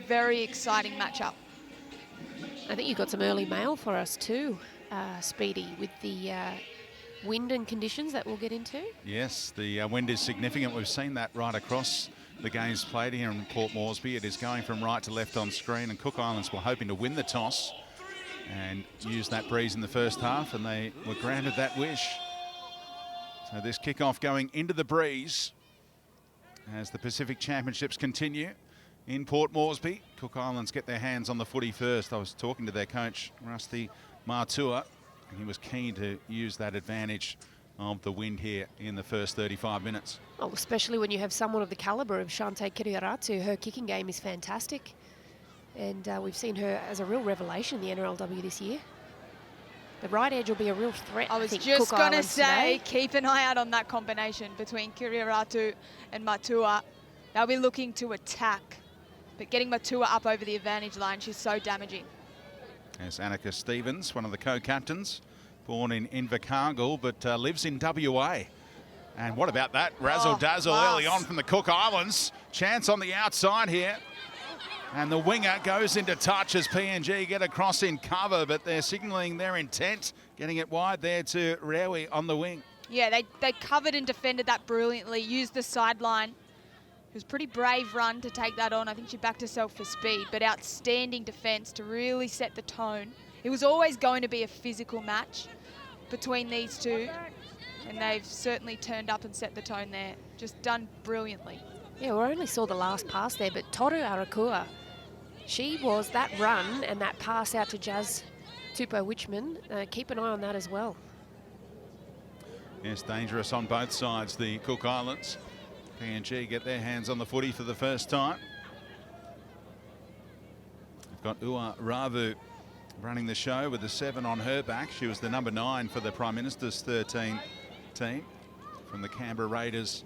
very exciting matchup. I think you've got some early mail for us too, Speedy, with the wind and conditions that we'll get into. Yes, the wind is significant. We've seen that right across the games played here in Port Moresby. It is going from right to left on screen, and Cook Islands were hoping to win the toss and use that breeze in the first half, and they were granted that wish. So this kickoff going into the breeze as the Pacific Championships continue in Port Moresby. Cook Islands get their hands on the footy first. I was talking to their coach, Rusty Matua, and he was keen to use that advantage of the wind here in the first 35 minutes. Oh, especially when you have someone of the calibre of Shante Kiriaratu. Her kicking game is fantastic. And we've seen her as a real revelation in the NRLW this year. The right edge will be a real threat. I was just going to say, keep an eye out on that combination between Kiriaratu and Matua. They'll be looking to attack, but getting Matua up over the advantage line, she's so damaging. There's Annika Stevens, one of the co-captains, born in Invercargill, but lives in WA. And what about that razzle-dazzle early on from the Cook Islands? Chance on the outside here. And the winger goes into touch as PNG get across in cover, but they're signalling their intent, getting it wide there to Rewi on the wing. Yeah, they covered and defended that brilliantly, used the sideline. It was a pretty brave run to take that on. I think she backed herself for speed, but outstanding defence to really set the tone. It was always going to be a physical match between these two, and they've certainly turned up and set the tone there. Just done brilliantly. Yeah, we only saw the last pass there, but Toru Arakua, she was that run and that pass out to Jazz Tupou-Wichman. Keep an eye on that as well. Yes, dangerous on both sides, the Cook Islands. PNG get their hands on the footy for the first time. We've got Ua Ravu running the show with the 7 on her back. She was the number 9 for the Prime Minister's 13 team from the Canberra Raiders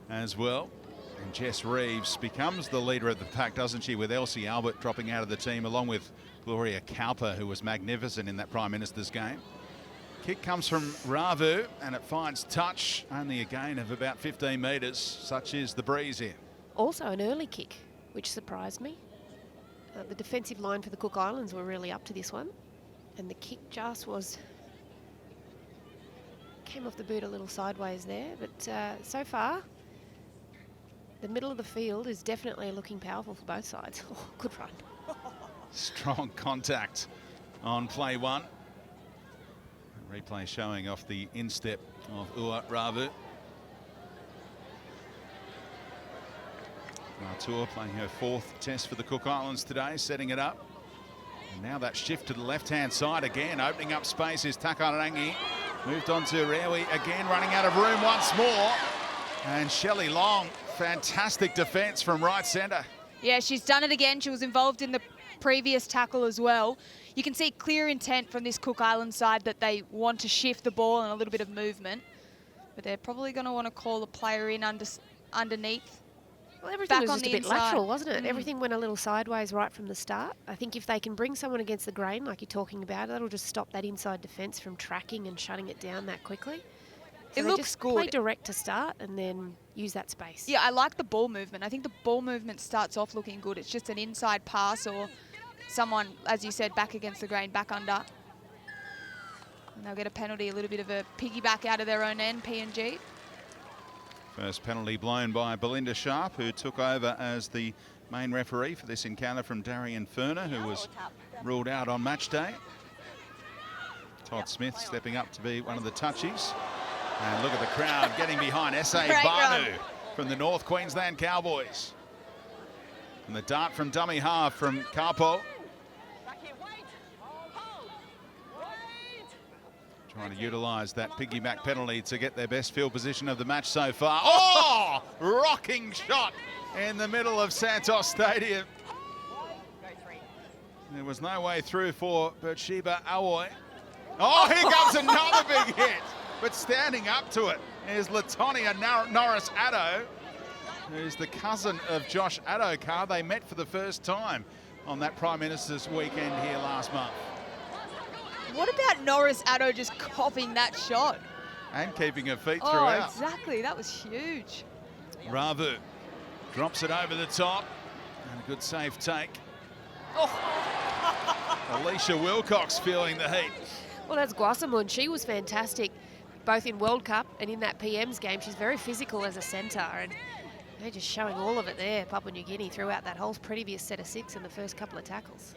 as well. And Jess Reeves becomes the leader of the pack, doesn't she, with Elsie Albert dropping out of the team, along with Gloria Cowper, who was magnificent in that Prime Minister's game. Kick comes from Ravu, and it finds touch, only a gain of about 15 metres. Such is the breeze here. Also an early kick, which surprised me. The defensive line for the Cook Islands were really up to this one, and the kick just came off the boot a little sideways there, but so far, the middle of the field is definitely looking powerful for both sides. Oh, good run. Strong contact on play one. Replay showing off the instep of Ua Ravu. Matua playing her 4th test for the Cook Islands today, setting it up. And now that shift to the left-hand side again, opening up space is Takarangi. Moved on to Rewi again, running out of room once more. And Shelley Long, fantastic defence from right centre. Yeah, she's done it again. She was involved in the previous tackle as well. You can see clear intent from this Cook Island side that they want to shift the ball and a little bit of movement. But they're probably going to want to call a player in underneath. Well, everything was just a bit lateral, wasn't it? Everything went a little sideways right from the start. I think if they can bring someone against the grain, like you're talking about, that'll just stop that inside defence from tracking and shutting it down that quickly. So it looks just good. Play direct to start and then use that space. Yeah, I like the ball movement. I think the ball movement starts off looking good. It's just an inside pass or someone, as you said, back against the grain, back under. And they'll get a penalty, a little bit of a piggyback out of their own end, PNG. First penalty blown by Belinda Sharp, who took over as the main referee for this encounter from Darian Furner, who was ruled out on match day. Todd Smith stepping up to be one of the touchies. And look at the crowd getting behind S.A. Banu from the North Queensland Cowboys. And the dart from dummy half from Karpo. Trying to utilise that piggyback penalty to get their best field position of the match so far. Oh! Rocking shot in the middle of Santos Stadium. There was no way through for Bertsheba Awoy. Oh, here comes another big hit. But standing up to it is Latonia Norris Addo, who's the cousin of Josh Addo-Carr. They met for the first time on that Prime Minister's weekend here last month. What about Norris Addo just copying that shot? And keeping her feet throughout. Oh, exactly. That was huge. Ravu drops it over the top. And a good safe take. Alicia Wilcox feeling the heat. Well, that's Guasamun. She was fantastic, both in World Cup and in that PM's game. She's very physical as a centre, and they're just showing all of it there, Papua New Guinea, throughout that whole previous set of 6 and the first couple of tackles.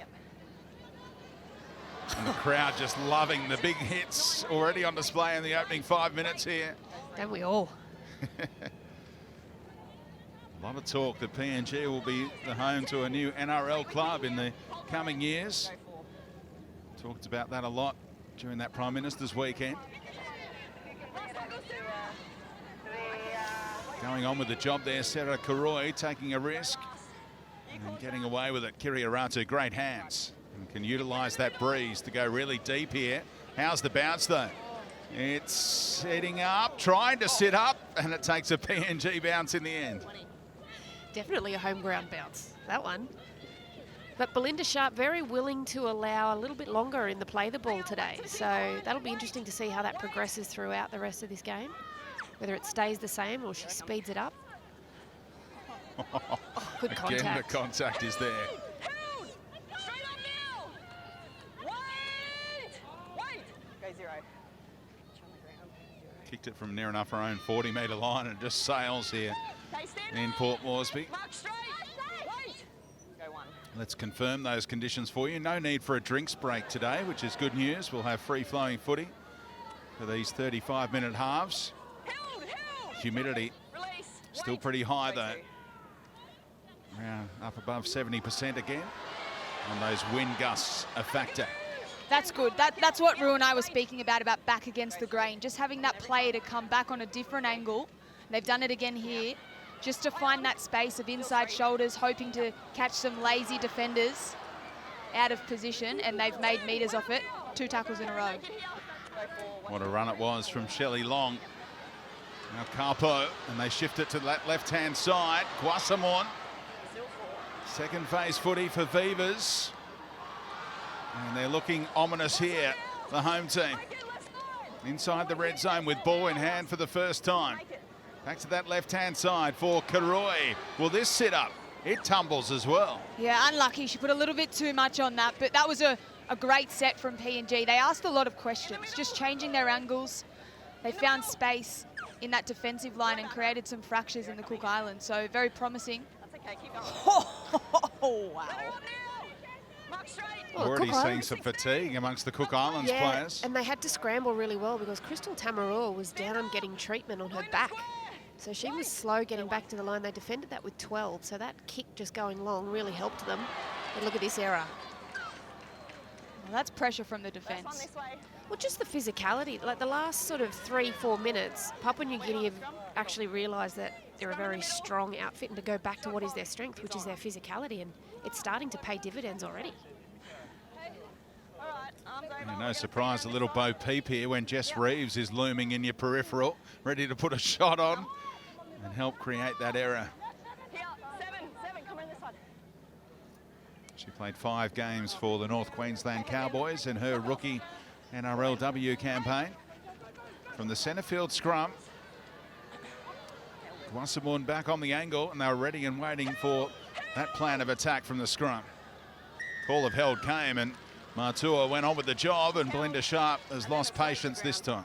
And the crowd just loving the big hits already on display in the opening 5 minutes here. Don't we all? A lot of talk that PNG will be the home to a new NRL club in the coming years. Talked about that a lot during that Prime Minister's weekend. Going on with the job there, Sarah Karoi taking a risk and getting away with it. Kiriaratu, great hands, and can utilise that breeze to go really deep here. How's the bounce though? It's setting up, trying to sit up, and it takes a PNG bounce in the end. Definitely a home ground bounce, that one. But Belinda Sharp very willing to allow a little bit longer in the play the ball today. So that'll be interesting to see how that progresses throughout the rest of this game. Whether it stays the same or she speeds it up. Oh, good contact. Again, the contact is there. Kicked it from near enough her own 40-metre line and just sails here in Port Moresby. Let's confirm those conditions for you. No need for a drinks break today, which is good news. We'll have free-flowing footy for these 35-minute halves. Humidity still pretty high though. Around up above 70% again. And those wind gusts a factor. That's good. That's what Rue and I were speaking about back against the grain. Just having that player to come back on a different angle. They've done it again here. Just to find that space of inside shoulders, hoping to catch some lazy defenders out of position, and they've made meters off it. 2 tackles in a row. What a run it was from Shelley Long. Now Carpo, and they shift it to that left-hand side. Guasamon. Second phase footy for Vivas. And they're looking ominous here, the home team. Inside the red zone with ball in hand for the first time. Back to that left-hand side for Karoi. Will this sit up? It tumbles as well. Yeah, unlucky. She put a little bit too much on that, but that was a great set from PNG. They asked a lot of questions, just changing their angles. They found space in that defensive line and created some fractures in the Cook Islands, so very promising. That's okay, keep going. Oh, wow. Well, already seeing some fatigue amongst the Cook Islands players. And they had to scramble really well because Crystal Tamarua was down getting treatment on her back. So she was slow getting back to the line. They defended that with 12, so that kick just going long really helped them. And look at this error. Well, that's pressure from the defence. Well, just the physicality. Like the last sort of 3-4 minutes, Papua New Guinea have actually realised that they're a very strong outfit and to go back to what is their strength, which is their physicality, and it's starting to pay dividends already. And no surprise, a little Bo Peep here when Jess Reeves is looming in your peripheral, ready to put a shot on and help create that error. She played 5 games for the North Queensland Cowboys in her rookie NRLW campaign. From the centre field scrum, Guasamun back on the angle, and they were ready and waiting for that plan of attack from the scrum. Call of held came, and Matua went on with the job, and Belinda Sharp has lost patience this time.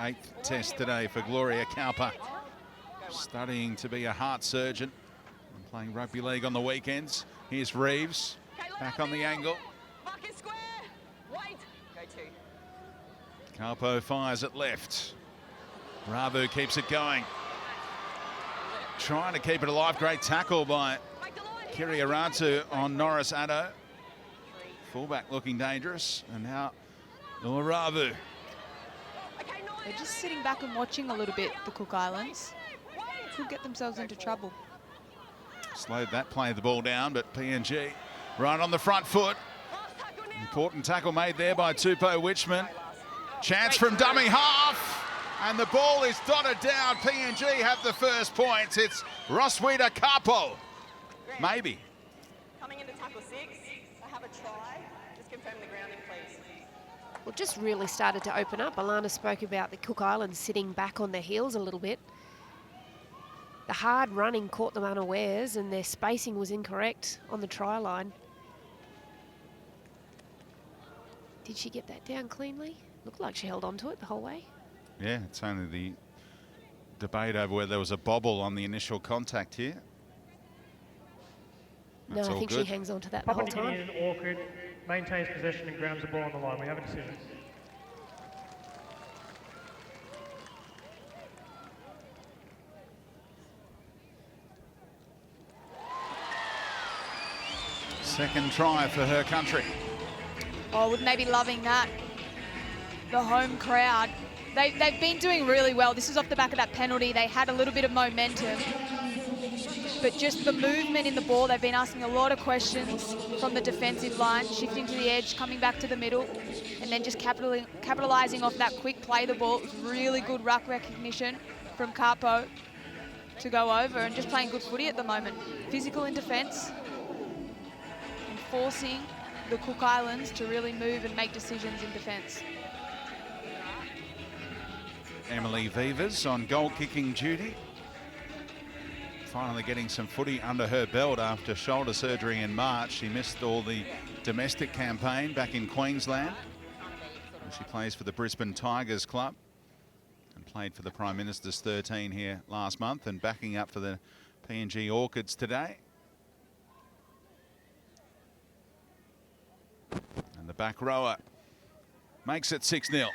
Eighth test today for Gloria Cowper, studying to be a heart surgeon and playing rugby league on the weekends. Here's Reeves, back on the angle. Carpo fires it left. Ravu keeps it going. Trying to keep it alive. Great tackle by Kiriaratu on Norris Addo. Fullback looking dangerous. And now Ravu. They're just sitting back and watching a little bit, the Cook Islands. Could get themselves into trouble. Slowed that play the ball down, but PNG right on the front foot. Important tackle made there by Tupou Witchman. Chance from dummy half, and the ball is dotted down. PNG have the first points. It's Roswitha Capo. Maybe. Coming into tackle 6, I have a try. well, just really started to open up. Alana spoke about the Cook Islands sitting back on their heels a little bit. The hard running caught them unawares and their spacing was incorrect on the try line. Did she get that down cleanly? Looked like she held on to it the whole way. Yeah, it's only the debate over whether there was a bobble on the initial contact here. That's no, I think good. she hangs on to that the whole Papua New time. Guinea and Orchid maintains possession and grounds the ball on the line. We have a decision. Second try for her country. Oh, wouldn't they be loving that? The home crowd. They've been doing really well. This is off the back of that penalty. They had a little bit of momentum. But just the movement in the ball, they've been asking a lot of questions from the defensive line, shifting to the edge, coming back to the middle, and then just capitalising off that quick play the ball. It was really good ruck recognition from Capo to go over and just playing good footy at the moment. Physical in defence and forcing the Cook Islands to really move and make decisions in defence. Emily Vivas on goal kicking duty. Finally getting some footy under her belt after shoulder surgery in March. She missed all the domestic campaign back in Queensland. She plays for the Brisbane Tigers club and played for the Prime Minister's 13 here last month and backing up for the PNG Orchids today. And the back rower makes it 6-0.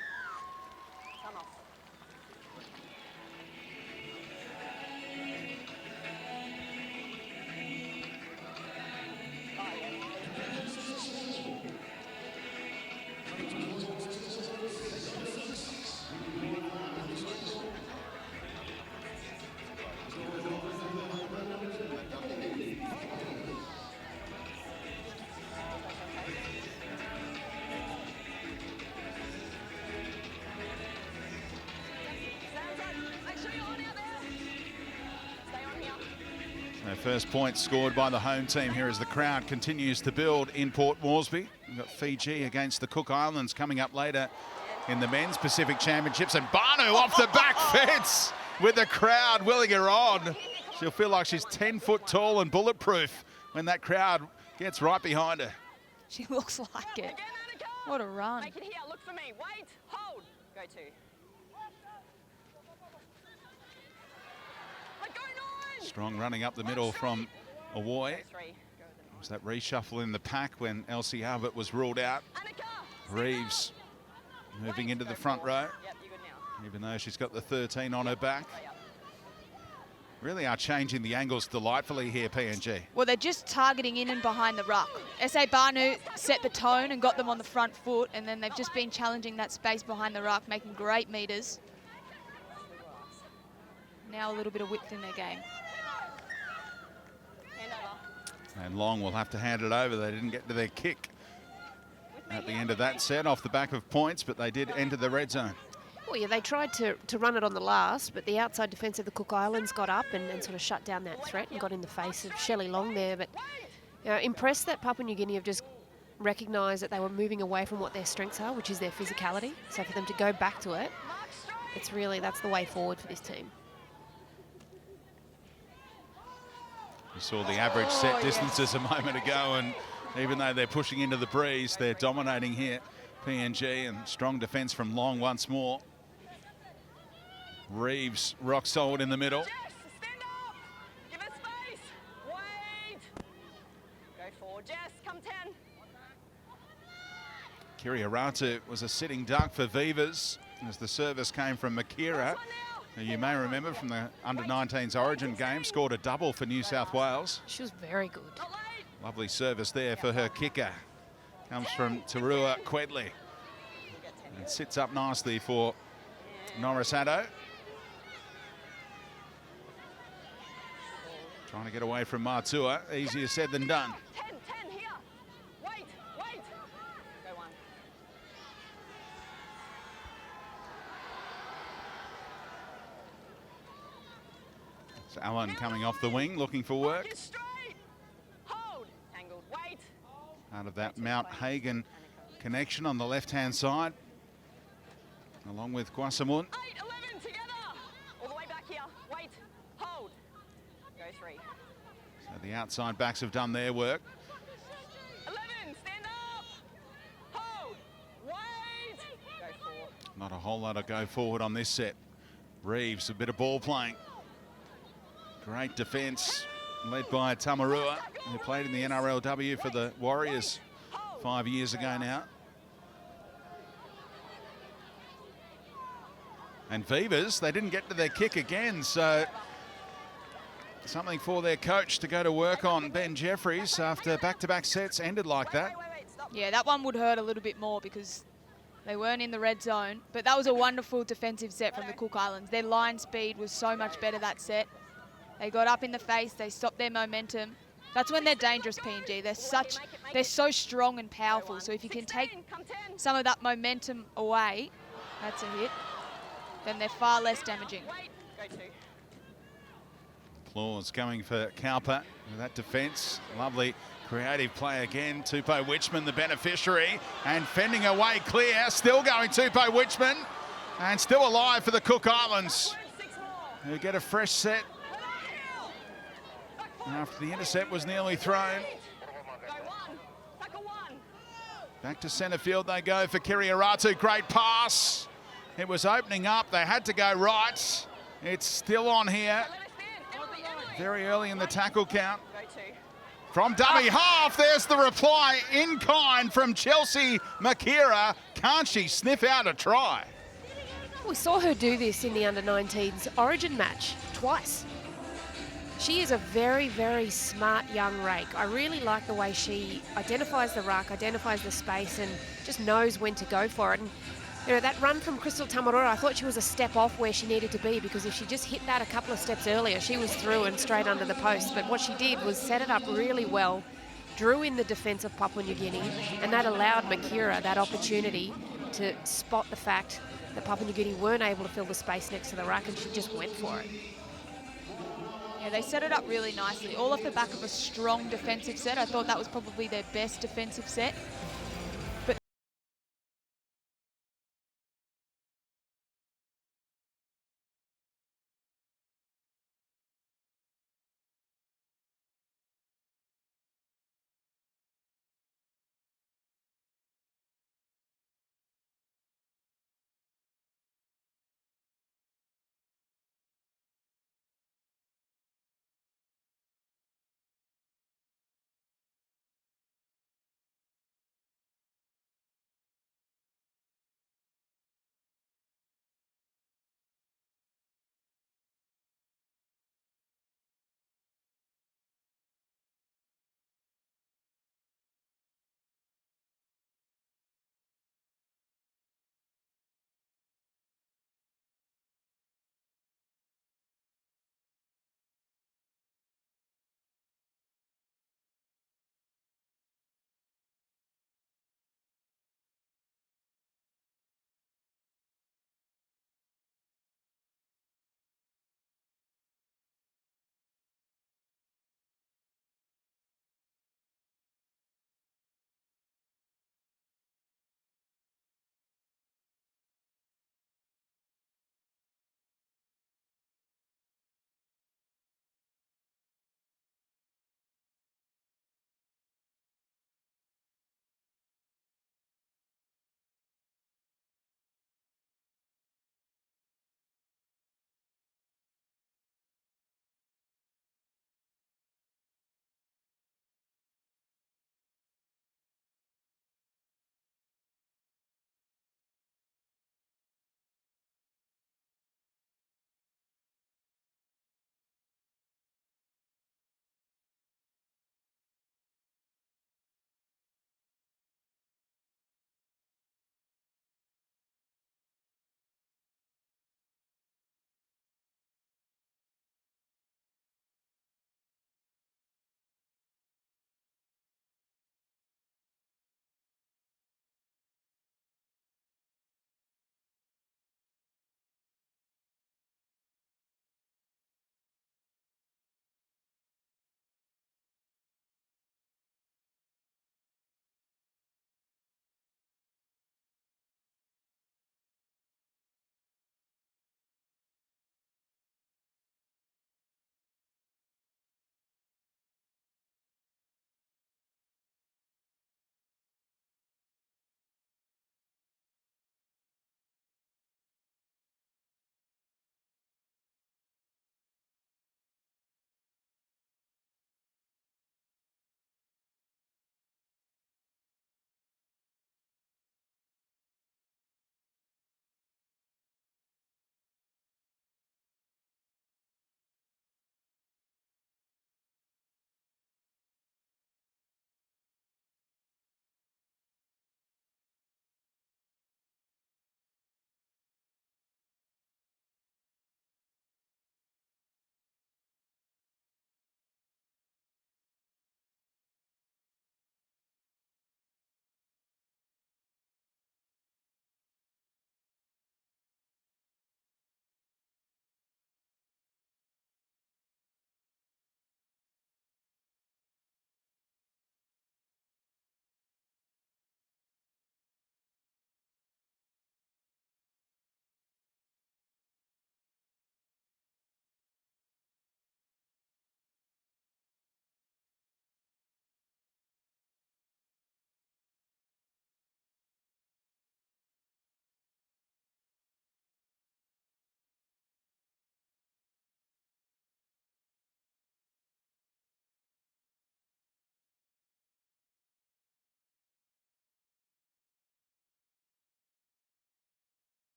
First point scored by the home team here as the crowd continues to build in Port Moresby. We've got Fiji against the Cook Islands coming up later in the Men's Pacific Championships. And Banu off the back fence with the crowd willing her on. She'll feel like she's 10 foot tall and bulletproof when that crowd gets right behind her. She looks like it. What a run. Make it here, look for me, wait, hold, go to. Strong running up the middle from Awoy. Was that reshuffle in the pack when Elsie Albert was ruled out? Reeves moving into the front row, even though she's got the 13 on her back. Really are changing the angles delightfully here, PNG. Well, they're just targeting in and behind the ruck. S.A. Banu set the tone and got them on the front foot, and then they've just been challenging that space behind the ruck, making great meters. Now a little bit of width in their game. And Long will have to hand it over. They didn't get to their kick at the end of that set off the back of points, but they did enter the red zone. Well, yeah, they tried to run it on the last, but the outside defence of the Cook Islands got up and sort of shut down that threat and got in the face of Shelley Long there. But you know, impressed that Papua New Guinea have just recognised that they were moving away from what their strengths are, which is their physicality. So for them to go back to it, it's really, that's the way forward for this team. You saw the average set distances a moment ago, and even though they're pushing into the breeze, they're dominating here. PNG, and strong defence from Long once more. Reeves rock solid in the middle. Jess, stand up. Give it space. Wait. Go forward, Jess. Come 10. Kiriaratu was a sitting duck for Vivas as the service came from Makira, who you may remember from the under-19s Origin game, scored a double for New South Wales. She was very good. Lovely service there for her kicker. Comes from Tarua Quedley. And sits up nicely for Norris Addo. Trying to get away from Matua. Easier said than done. 10 here. Wait. Go one. So Allen coming off the wing, looking for work. Straight. Hold. Angled. Wait. Out of that Mount Hagen connection on the left-hand side, along with Guasamun. 8, 11, together. All the way back here. Wait, hold. Go 3. So the outside backs have done their work. 11, stand up. Hold. Wait. Go 4. Not a whole lot of go forward on this set. Reeves, a bit of ball playing. Great defence, led by Tamarua, who played in the NRLW for the Warriors 5 years ago now. And Vivas, they didn't get to their kick again, so something for their coach to go to work on. Ben Jeffries, after back-to-back sets ended like that. Wait, stop. Yeah, that one would hurt a little bit more because they weren't in the red zone. But that was a wonderful defensive set from the Cook Islands. Their line speed was so much better that set. They got up in the face, they stopped their momentum. That's when they're dangerous, PNG. They're so strong and powerful. So if you can take 16, come 10. some of that momentum away, that's a hit, then they're far less damaging. Wait, go 2. Claws going for Cowper with that defence. Lovely creative play again. Tupou Witchman, the beneficiary, and fending away clear. Still going Tupou Witchman, and still alive for the Cook Islands, 6 more. who get a fresh set after the intercept was nearly thrown. Go 1. Tackle 1. Back to centre field they go for Kiriaratu. Great pass. It was opening up. They had to go right. It's still on here. Let us in. Emily. Very early in the tackle count. Go 2. From dummy half, there's the reply in kind from Chelsea Makira. Can't she sniff out a try? We saw her do this in the under-19s Origin match twice. She is a very, very smart young rake. I really like the way she identifies the ruck, identifies the space, and just knows when to go for it. And you know, that run from Crystal Tamarua, I thought she was a step off where she needed to be, because if she just hit that a couple of steps earlier, she was through and straight under the post. But what she did was set it up really well, drew in the defence of Papua New Guinea, and that allowed Makira that opportunity to spot the fact that Papua New Guinea weren't able to fill the space next to the ruck, and she just went for it. Yeah, they set it up really nicely, all off the back of a strong defensive set. I thought that was probably their best defensive set.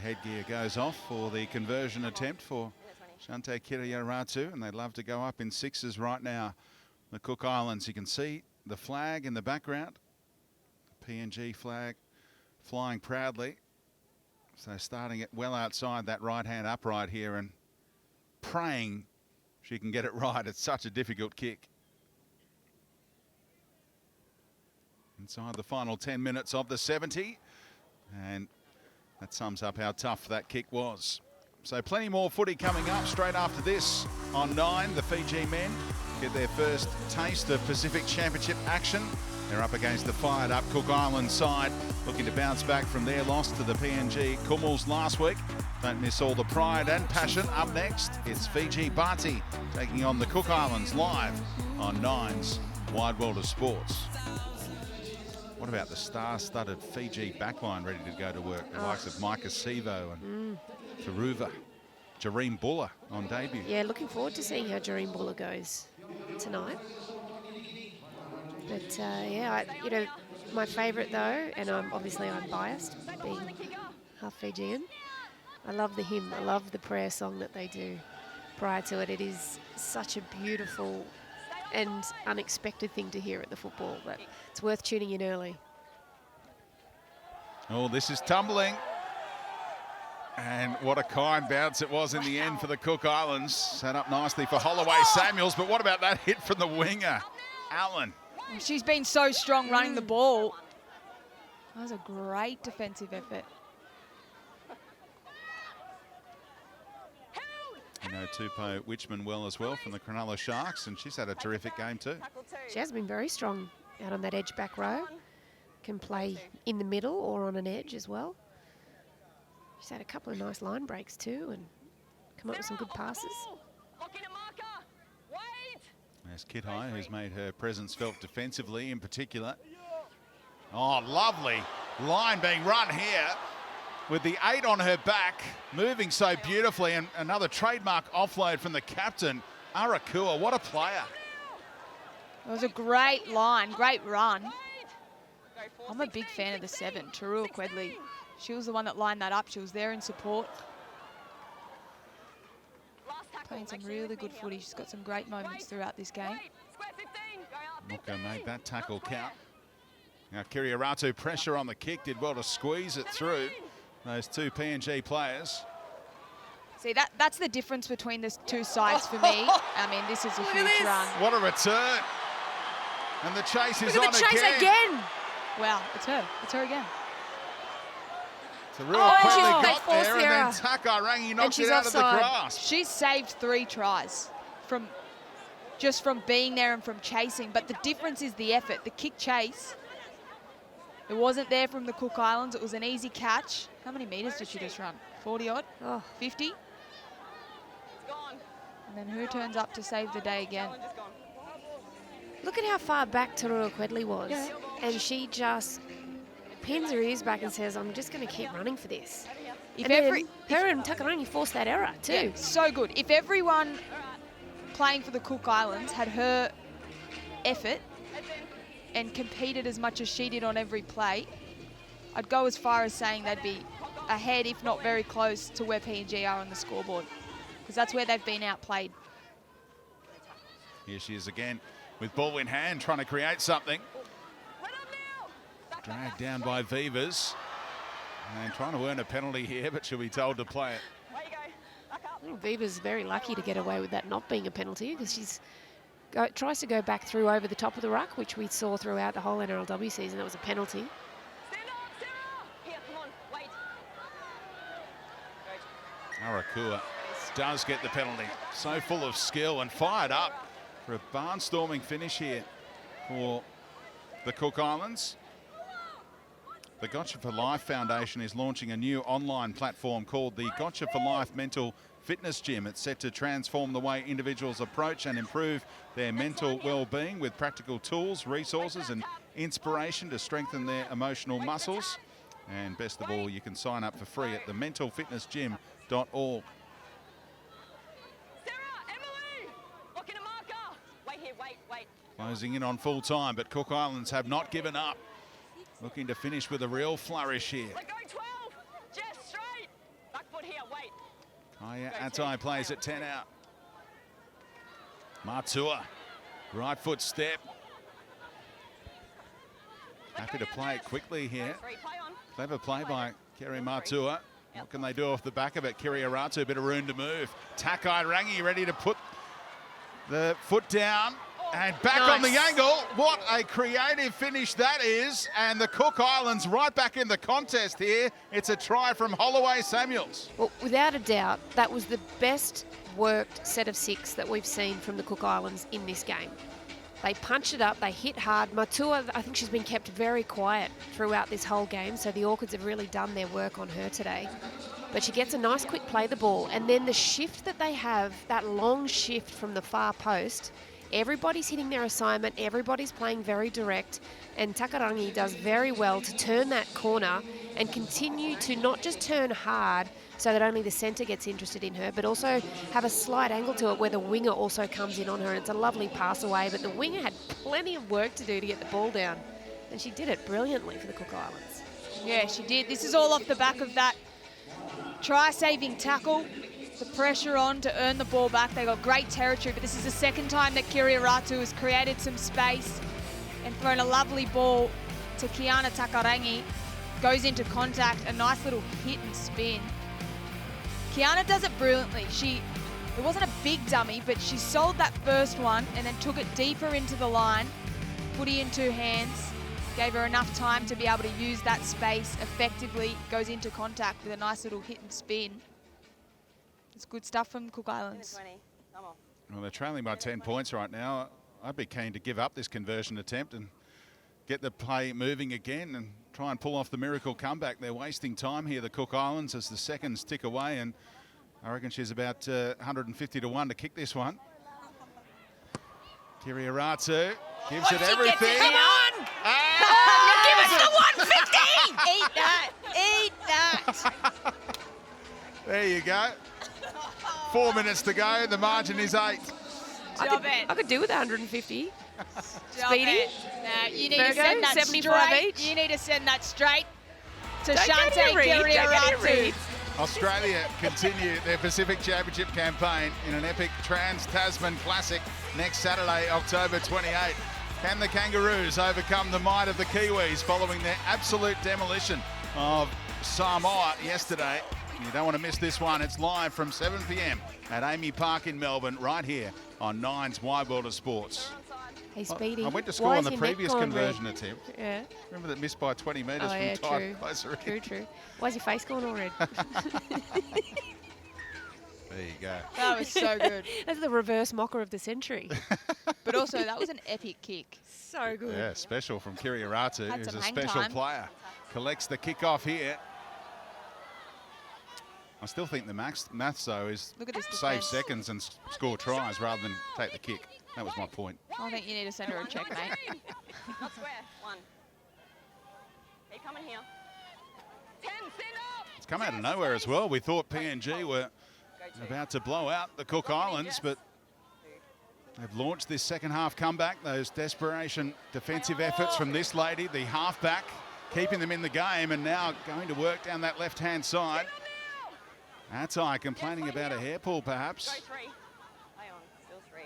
headgear goes off for the conversion attempt for Shante Kiriaratu, and they'd love to go up in sixes right now. The Cook Islands, you can see the flag in the background. The PNG flag flying proudly. So starting it well outside that right-hand upright here and praying she can get it right. It's such a difficult kick. Inside the final 10 minutes of the 70. And that sums up how tough that kick was. So plenty more footy coming up straight after this. On 9, the Fiji men get their first taste of Pacific Championship action. They're up against the fired-up Cook Islands side, looking to bounce back from their loss to the PNG Kumals last week. Don't miss all the pride and passion. Up next, it's Fiji Bati taking on the Cook Islands live on 9's Wide World of Sports. What about the star-studded Fiji backline ready to go to work? The likes of Micah Sivo and Taruva. Jareem Buller on debut. Yeah, looking forward to seeing how Jareem Buller goes tonight. But yeah, my favourite though, and I'm biased, being half Fijian. I love the hymn. I love the prayer song that they do prior to it. It is such a beautiful and unexpected thing to hear at the football, but it's worth tuning in early. Oh, this is tumbling. And what a kind bounce it was in the end for the Cook Islands. Set up nicely for Holloway Samuels, but what about that hit from the winger, Allen? She's been so strong running the ball. That was a great defensive effort. You know Tupou Witchman well as well from the Cronulla Sharks, and she's had a terrific game too. She has been very strong out on that edge back row. Can play in the middle or on an edge as well. She's had a couple of nice line breaks too and come up with some good passes. There's Kithai, who's made her presence felt defensively in particular. Oh, lovely line being run here with the 8 on her back, moving so beautifully, and another trademark offload from the captain, Arakua. What a player. It was a great line, great run. I'm a big fan of the 7, Tarua Quedley. She was the one that lined that up. She was there in support. Playing some really good footy. She's got some great moments throughout this game. Muka made that tackle count. Now Kiriaratu, pressure on the kick, did well to squeeze it through those two PNG players. See, that's the difference between the two sides for me. I mean, this is a huge run. What a return. And the chase is Look on at the chase again. Wow, it's her. It's her again. Tarua quickly she's got great there, and then Takarangi knocks it out of the grasp. She's saved 3 tries from being there and from chasing. But the difference is the effort. The kick chase, it wasn't there from the Cook Islands. It was an easy catch. How many metres did she just run? 40 odd? Oh. 50? And then who turns up to save the day again? Look at how far back Tarua Quedley was. Yeah. And she just pins her ears back and says, I'm just going to keep running for this. If Her and Takarangi forced that error too. Yeah, so good. If everyone playing for the Cook Islands had her effort and competed as much as she did on every play, I'd go as far as saying they'd be ahead, if not very close to where PNG are on the scoreboard, because that's where they've been outplayed. Here she is again with ball in hand, trying to create something. Dragged down by Vivas. And trying to earn a penalty here, but she'll be told to play it. I think Viva's very lucky to get away with that not being a penalty, because she's tries to go back through over the top of the ruck, which we saw throughout the whole NRLW season. That was a penalty. Arakua does get the penalty. So full of skill and fired up for a barnstorming finish here for the Cook Islands. The Gotcha for Life Foundation is launching a new online platform called the Gotcha for Life Mental Fitness Gym. It's set to transform the way individuals approach and improve their mental well-being with practical tools, resources and inspiration to strengthen their emotional muscles. And best of all, you can sign up for free at thementalfitnessgym.org. Closing in on full time, but Cook Islands have not given up. Looking to finish with a real flourish here. here, wait. Kaya Atai plays at 10 out. Matua, right foot step. Happy to play it quickly here. Go 3, play on. Clever play by Kerry Matua. What can they do off the back of it? Kiriaratu, a bit of room to move. Takai Rangi ready to put the foot down and back on the angle. What a creative finish that is. And the Cook Islands right back in the contest here. It's a try from Holloway Samuels. Well, without a doubt, that was the best worked set of 6 that we've seen from the Cook Islands in this game. They punched it up, they hit hard. Matua, I think she's been kept very quiet throughout this whole game, so the Orchids have really done their work on her today. But she gets a nice quick play the ball, and then the shift that they have, that long shift from the far post, everybody's hitting their assignment, everybody's playing very direct, and Takarangi does very well to turn that corner and continue to not just turn hard so that only the centre gets interested in her, but also have a slight angle to it where the winger also comes in on her. It's a lovely pass away, but the winger had plenty of work to do to get the ball down, and she did it brilliantly for the Cook Islands. Yeah, she did. This is all off the back of that try-saving tackle, the pressure on to earn the ball back. They got great territory, but this is the second time that Kiriaratu has created some space and thrown a lovely ball to Kiana Takarangi. Goes into contact, a nice little hit and spin. Kiana does it brilliantly. It wasn't a big dummy, but she sold that first one and then took it deeper into the line, footy in 2 hands, gave her enough time to be able to use that space effectively, goes into contact with a nice little hit and spin. It's good stuff from Cook Islands. 20. Come on. Well, they're trailing by 10 points right now. I'd be keen to give up this conversion attempt and get the play moving again and try and pull off the miracle comeback. They're wasting time here, the Cook Islands, as the seconds tick away, and I reckon she's about 150 to 1 to kick this one. Kiriaratu gives it everything. Come on! Give us the 150! Eat that! Eat that! There you go. 4 minutes to go. The margin is 8. I could do with 150. Stop Speedy. it. Nah, you need Virgo, to send that 75 straight. each. You need to send that straight to Don't Shante get any read, don't get any Kiriaratu. read. Australia continue their Pacific Championship campaign in an epic Trans-Tasman Classic next Saturday, October 28. Can the Kangaroos overcome the might of the Kiwis following their absolute demolition of Samoa yesterday? You don't want to miss this one. It's live from 7 p.m. at Amy Park in Melbourne, right here on Nine's Wide World of Sports. Hey, Speedy. I went to school why on is the your neck previous gone conversion red? attempt. Yeah. Remember that missed by 20 metres Oh, yeah, from time true. closer in. True, true. Why's your face gone all red? There you go. That was so good. That's the reverse mocker of the century. But also, that was an epic kick. So good. Yeah, special from Kiriaratu, Had who's some a hang special time. player. Collects the kickoff here. I still think the maths, though, is Look at this save defence. seconds and score tries rather than take the kick. That was my point. I think you need to send her a check, mate. Not square. 1. Keep coming here. 10. Stand up. It's come out of nowhere as well. We thought PNG were Go 2. about to blow out the Cook Islands, but they've launched this second half comeback. Those desperation defensive efforts from this lady, the halfback, keeping them in the game, and now going to work down that left-hand side. Atai complaining about a hair pull, Go perhaps. 3. Play on. Still 3.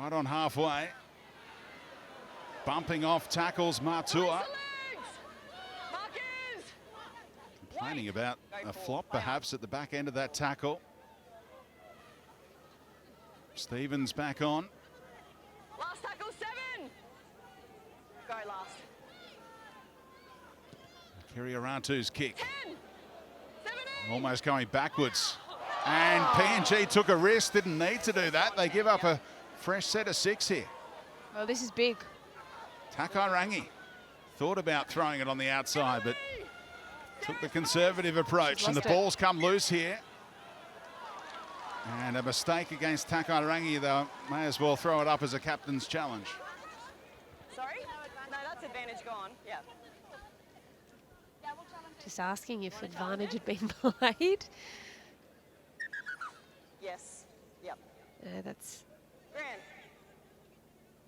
Right on halfway. Bumping off tackles, Matua. Legs. Markers. Complaining about Go a forward, flop, play on. perhaps, at the back end of that tackle. Stevens back on. Last tackle. 7. Go last. Kiriaratu's kick. 10. 17. Almost going backwards. And PNG took a risk, didn't need to do that. They give up a fresh set of 6 here. Well, this is big. Takai Rangi thought about throwing it on the outside, but took the conservative approach, and the lost it. ball's come loose here. And a mistake against Takai Rangi, though. May as well throw it up as a captain's challenge. Sorry? No, that's advantage gone. Yeah. Just asking if advantage had been played. Yes. Yep. That's. Grant.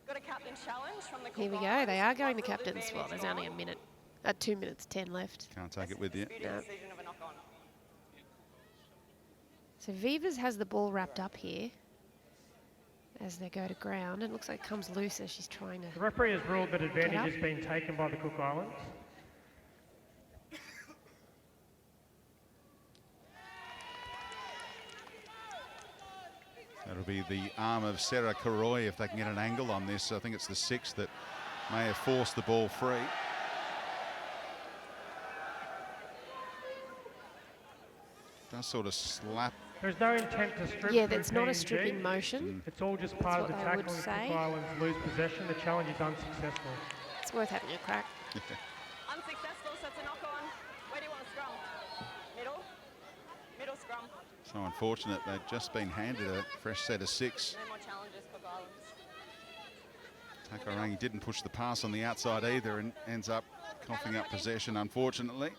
Got a captain's challenge from the Here we Cook go. Islands. They are going to Absolute captain's. Well, advantage there's only a gone. minute. 2 minutes 10 left. Can't take it with you. Disputed No. decision of a knock-on. So Vivas has the ball wrapped up here as they go to ground. It looks like it comes loose as she's trying to... The referee has ruled that advantage up. has been taken by the Cook Islands. That'll be the arm of Sarah Karoy if they can get an angle on this. I think it's the 6 that may have forced the ball free. Does sort of slap. There's no intent to strip. Yeah, from that's not a PNG. stripping motion. It's all just part of the what I would tackle and say. Cook Islands lose possession. The challenge is unsuccessful. It's worth having a crack. Unsuccessful, so it's a knock on. Where do you want to scrum? Middle? Middle scrum. So unfortunate, they've just been handed a fresh set of 6. No more challenges, Cook Islands. Takarangi didn't push the pass on the outside either and ends up coughing up possession, unfortunately.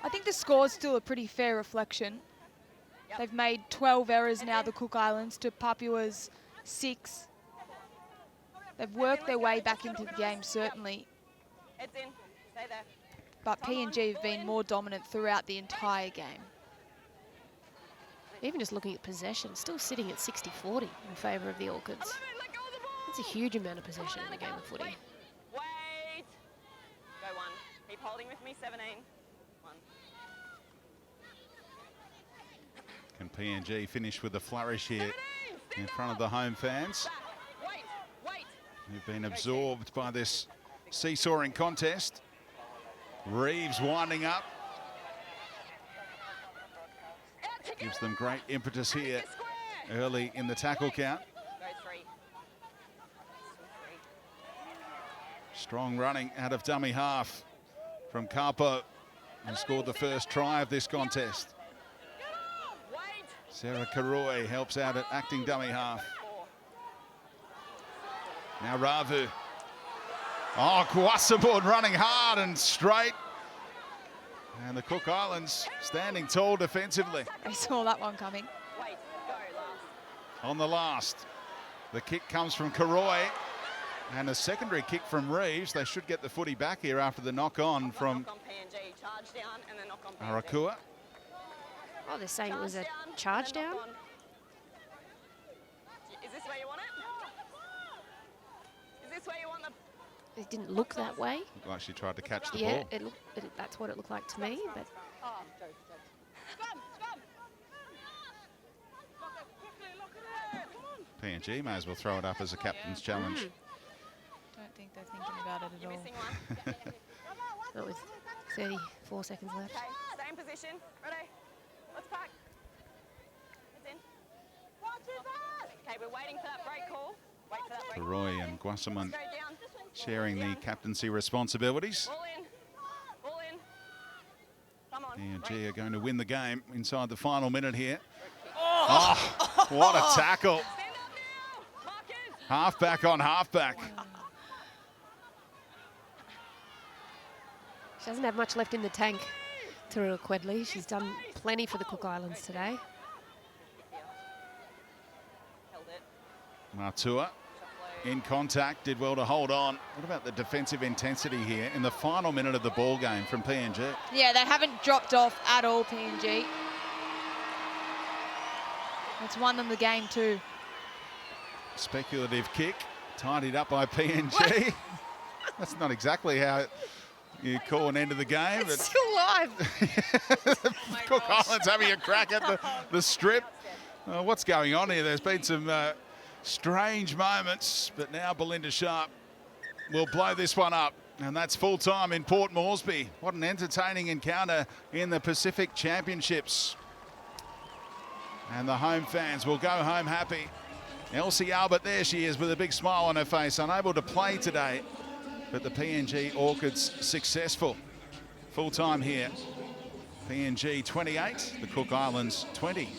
I think the score's still a pretty fair reflection. Yep. They've made 12 errors now, the Cook Islands, to Papua's 6. They've worked their way back into the game, certainly, Heads in. Stay there. but PNG have been more dominant throughout the entire game. Even just looking at possession, still sitting at 60-40 in favour of the Orchids. Let go of the ball. That's a huge amount of possession in the game of footy. Wait. Go 1. Keep holding with me. 17. 1. Can PNG finish with a flourish here in front of the home fans, Wait. Wait. who've been absorbed by this seesawing contest? Reeves winding up. Gives them great impetus here early in the tackle count. Go 3. Strong running out of dummy half from Capo, who scored the first try of this contest. Wait. Sarah Karoy helps out at acting dummy half. Now Ravu. Oh, Kwasabord running hard and straight. And the Cook Islands standing tall defensively. I saw that one coming. Wait. Go last. On the last, the kick comes from Karoy and a secondary kick from Reeves. They should get the footy back here after the knock on from Knock on PNG. Charge down and then knock on PNG. Arakua. Oh, they're saying it was a charge and then down? knock on. Is this where you want it? Is this where you want the... It didn't look that way. Looked like she tried to catch the Yeah, ball. that's what it looked like to me. But Oh, scrum, scrum. PNG may as well throw it up as a captain's challenge. Don't think they're thinking about it at You're all. missing one. not with 34 seconds left. Okay, stay in position. Ready? Let's pack. Heads in. Okay, we're waiting for that break call. Wait for that break call. Karoy and Guasaman Go down. sharing the captaincy responsibilities. Ball in. Ball in. Come on. PNG are going to win the game inside the final minute here. Oh, what a tackle. Stand up now. Markers. Halfback on halfback. She doesn't have much left in the tank, Tarua Quedley. She's done plenty for the Cook Islands today. Held it. Matua in contact, did well to hold on. What about the defensive intensity here in the final minute of the ball game from PNG? Yeah, they haven't dropped off at all, PNG. It's won them the game too. Speculative kick, tidied up by PNG. That's not exactly how you call an end of the game. It's still live. Cook Islands having a crack at the strip. What's going on here? There's been some strange moments, but now Belinda Sharp will blow this one up. And that's full time in Port Moresby. What an entertaining encounter in the Pacific Championships. And the home fans will go home happy. Elsie Albert, there she is with a big smile on her face, unable to play today. But the PNG Orchids successful. Full time here. PNG 28, the Cook Islands 20.